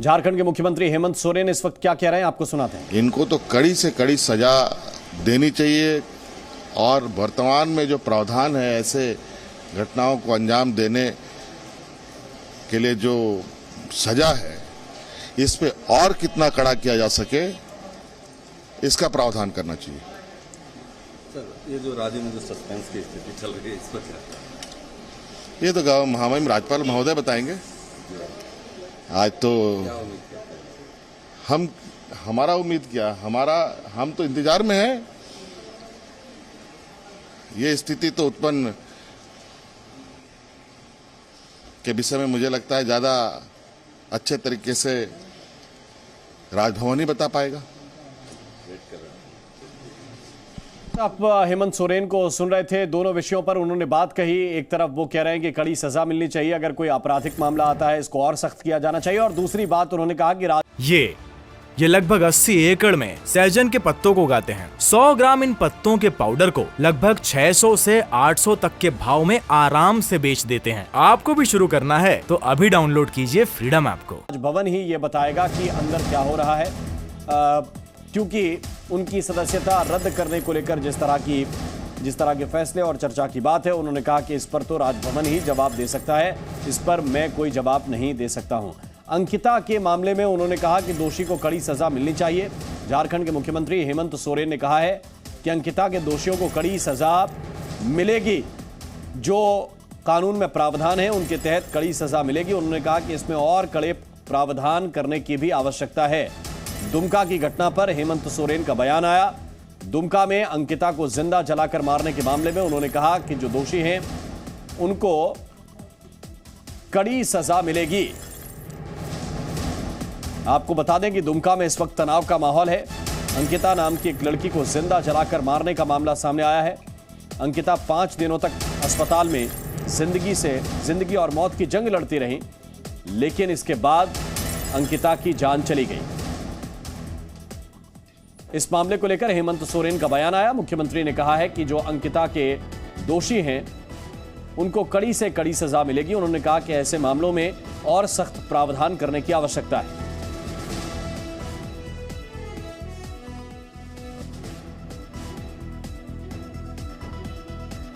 झारखंड के मुख्यमंत्री हेमंत सोरेन इस वक्त क्या कह रहे हैं, आपको सुनाते हैं। इनको तो कड़ी से कड़ी सजा देनी चाहिए और वर्तमान में जो प्रावधान है ऐसे घटनाओं को अंजाम देने के लिए जो सजा है इस पे और कितना कड़ा किया जा सके इसका प्रावधान करना चाहिए। सर, ये जो राज्य में जो सस्पेंस की स्थिति चल रही है इस पर क्या? ये तो महामहिम राज्यपाल महोदय बताएंगे। आज तो हमारा उम्मीद क्या, हम तो इंतजार में हैं। ये स्थिति तो उत्पन्न के विषय में मुझे लगता है ज्यादा अच्छे तरीके से राजभवन ही बता पाएगा। आप हेमंत सोरेन को सुन रहे थे, दोनों विषयों पर उन्होंने बात कही। एक तरफ वो कह रहे हैं कि कड़ी सजा मिलनी चाहिए, अगर कोई आपराधिक मामला आता है इसको और सख्त किया जाना चाहिए, और दूसरी बात उन्होंने कहा कि ये लगभग 80 एकड़ में सहजन के पत्तों को उगाते हैं। 100 ग्राम इन पत्तों के पाउडर को लगभग 600 से 800 तक के भाव में आराम से बेच देते हैं। आपको भी शुरू करना है तो अभी डाउनलोड कीजिए फ्रीडम ऐप को। राजभवन ही ये बताएगा कि अंदर क्या हो रहा है, क्योंकि उनकी सदस्यता रद्द करने को लेकर जिस तरह के फैसले और चर्चा की बात है, उन्होंने कहा कि इस पर तो राजभवन ही जवाब दे सकता है, इस पर मैं कोई जवाब नहीं दे सकता हूं। अंकिता के मामले में उन्होंने कहा कि दोषी को कड़ी सजा मिलनी चाहिए। झारखंड के मुख्यमंत्री हेमंत सोरेन ने कहा है कि अंकिता के दोषियों को कड़ी सजा मिलेगी, जो कानून में प्रावधान है उनके तहत कड़ी सजा मिलेगी। उन्होंने कहा कि इसमें और कड़े प्रावधान करने की भी आवश्यकता है। दुमका की घटना पर हेमंत सोरेन का बयान आया। दुमका में अंकिता को जिंदा जलाकर मारने के मामले में उन्होंने कहा कि जो दोषी हैं उनको कड़ी सजा मिलेगी। आपको बता दें कि दुमका में इस वक्त तनाव का माहौल है। अंकिता नाम की एक लड़की को जिंदा जलाकर मारने का मामला सामने आया है। अंकिता 5 दिनों तक अस्पताल में जिंदगी और मौत की जंग लड़ती रही, लेकिन इसके बाद अंकिता की जान चली गई। इस मामले को लेकर हेमंत सोरेन का बयान आया। मुख्यमंत्री ने कहा है कि जो अंकिता के दोषी हैं उनको कड़ी से कड़ी सजा मिलेगी। उन्होंने कहा कि ऐसे मामलों में और सख्त प्रावधान करने की आवश्यकता है।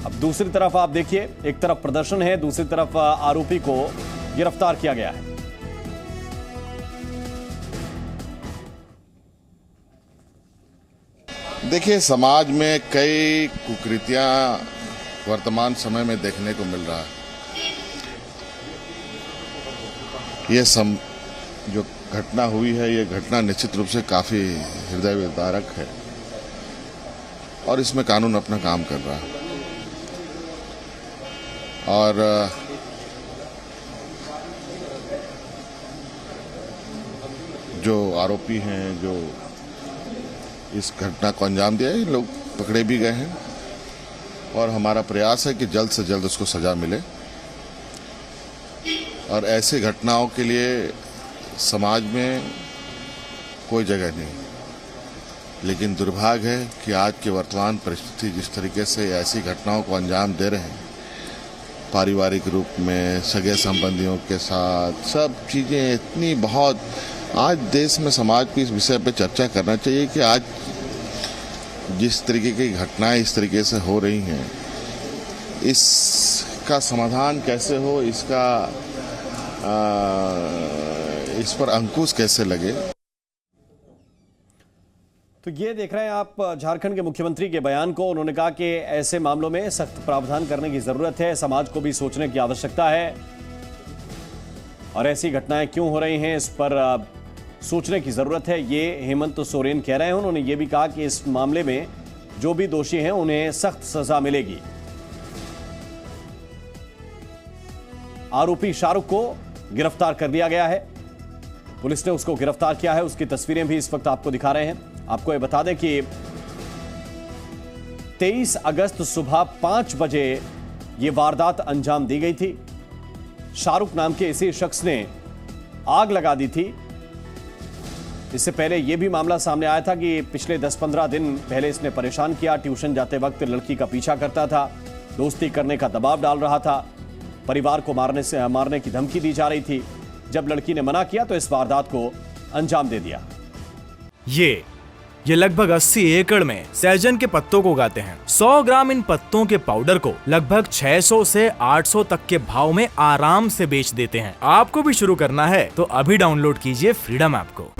अब दूसरी तरफ आप देखिए, एक तरफ प्रदर्शन है, दूसरी तरफ आरोपी को गिरफ्तार किया गया है। देखिए, समाज में कई कुकृतियां वर्तमान समय में देखने को मिल रहा है। ये जो घटना हुई है, ये घटना निश्चित रूप से काफी हृदय विदारक है और इसमें कानून अपना काम कर रहा है। और जो आरोपी हैं, जो इस घटना को अंजाम दिया, ये लोग पकड़े भी गए हैं और हमारा प्रयास है कि जल्द से जल्द उसको सजा मिले। और ऐसे घटनाओं के लिए समाज में कोई जगह नहीं, लेकिन दुर्भाग्य है कि आज की वर्तमान परिस्थिति जिस तरीके से ऐसी घटनाओं को अंजाम दे रहे हैं, पारिवारिक रूप में सगे संबंधियों के साथ, सब चीज़ें इतनी बहुत आज देश में समाज को इस विषय पे चर्चा करना चाहिए कि आज जिस तरीके की घटनाएं इस तरीके से हो रही हैं, इसका समाधान कैसे हो, इस पर अंकुश कैसे लगे। तो ये देख रहे हैं आप झारखंड के मुख्यमंत्री के बयान को। उन्होंने कहा कि ऐसे मामलों में सख्त प्रावधान करने की जरूरत है, समाज को भी सोचने की आवश्यकता है और ऐसी घटनाएं क्यों हो रही हैं इस पर सोचने की जरूरत है, ये हेमंत सोरेन कह रहे हैं। उन्होंने ये भी कहा कि इस मामले में जो भी दोषी हैं उन्हें सख्त सजा मिलेगी। आरोपी शाहरुख को गिरफ्तार कर लिया गया है, पुलिस ने उसको गिरफ्तार किया है। उसकी तस्वीरें भी इस वक्त आपको दिखा रहे हैं। आपको ये बता दें कि 23 अगस्त सुबह 5 बजे ये वारदात अंजाम दी गई थी। शाहरुख नाम के इसी शख्स ने आग लगा दी थी। इससे पहले यह भी मामला सामने आया था कि पिछले 10-15 दिन पहले इसने परेशान किया। ट्यूशन जाते वक्त लड़की का पीछा करता था, दोस्ती करने का दबाव डाल रहा था, परिवार को मारने की धमकी दी जा रही थी। जब लड़की ने मना किया तो इस वारदात को अंजाम दे दिया। ये लगभग 80 एकड़ में सहजन के पत्तों को उगाते हैं। 100 ग्राम इन पत्तों के पाउडर को लगभग 600 से 800 तक के भाव में आराम से बेच देते हैं। आपको भी शुरू करना है तो अभी डाउनलोड कीजिए फ्रीडम ऐप को।